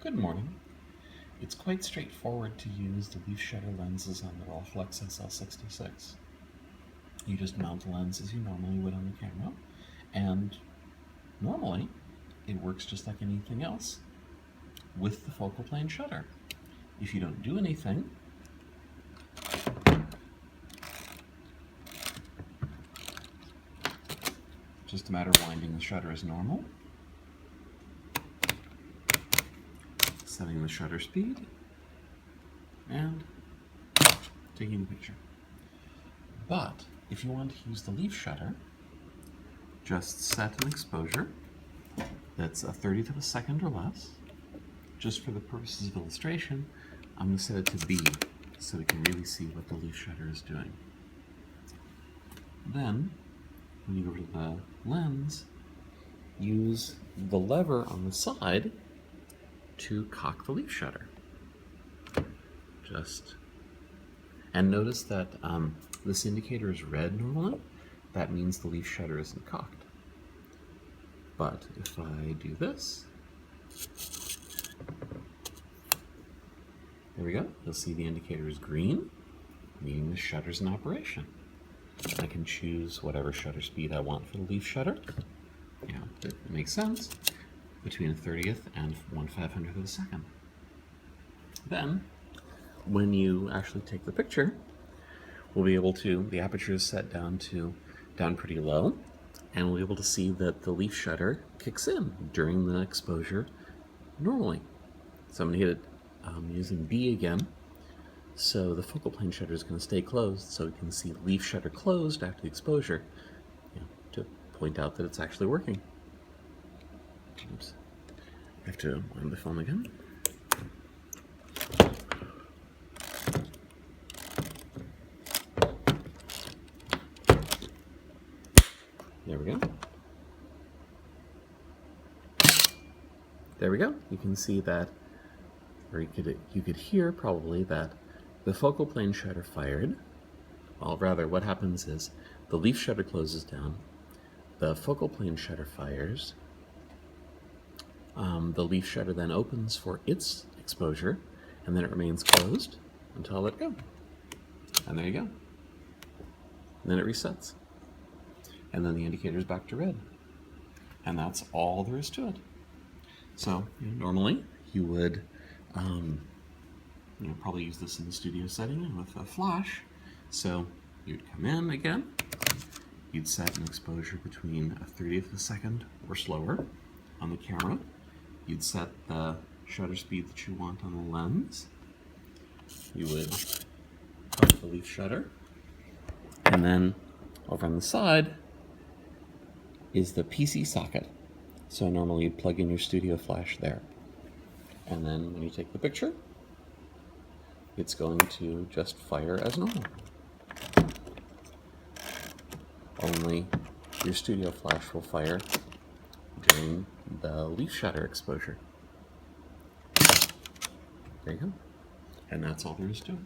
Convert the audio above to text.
Good morning. It's quite straightforward to use the leaf shutter lenses on the Rolleiflex SL66. You just mount the lens as you normally would on the camera, and normally it works just like anything else with the focal plane shutter. If you don't do anything, just a matter of winding the shutter as normal, setting the shutter speed, and taking the picture. But if you want to use the leaf shutter, just set an exposure that's 1/30th of a second or less. Just for the purposes of illustration, I'm going to set it to B so we can really see what the leaf shutter is doing. Then, when you go to the lens, use the lever on the side to cock the leaf shutter. And notice that this indicator is red normally. That means the leaf shutter isn't cocked. But if I do this, there we go. You'll see the indicator is green, meaning the shutter's in operation. I can choose whatever shutter speed I want for the leaf shutter. Yeah, it makes sense. Between 1/30th and 1/500th of a second. Then, when you actually take the picture, we'll be able to, the aperture is set down pretty low, and we'll be able to see that the leaf shutter kicks in during the exposure normally. So I'm going to hit it using B again. So the focal plane shutter is going to stay closed, so we can see leaf shutter closed after the exposure, to point out that it's actually working. Oops. I have to wind the film again. There we go. There we go. You can see that, or you could hear probably that the focal plane shutter fired. Well, rather, what happens is the leaf shutter closes down, the focal plane shutter fires, the leaf shutter then opens for its exposure, and then it remains closed until I let go. And there you go. And then it resets. And then the indicator is back to red. And that's all there is to it. So, normally you would probably use this in the studio setting with a flash. So you'd come in again, you'd set an exposure between 1/30th of a second or slower on the camera. You'd set the shutter speed that you want on the lens. You would cock the leaf shutter. And then over on the side is the PC socket. So normally you'd plug in your studio flash there. And then when you take the picture, it's going to just fire as normal. Only your studio flash will fire during the leaf shutter exposure. There you go. And that's all there is to it.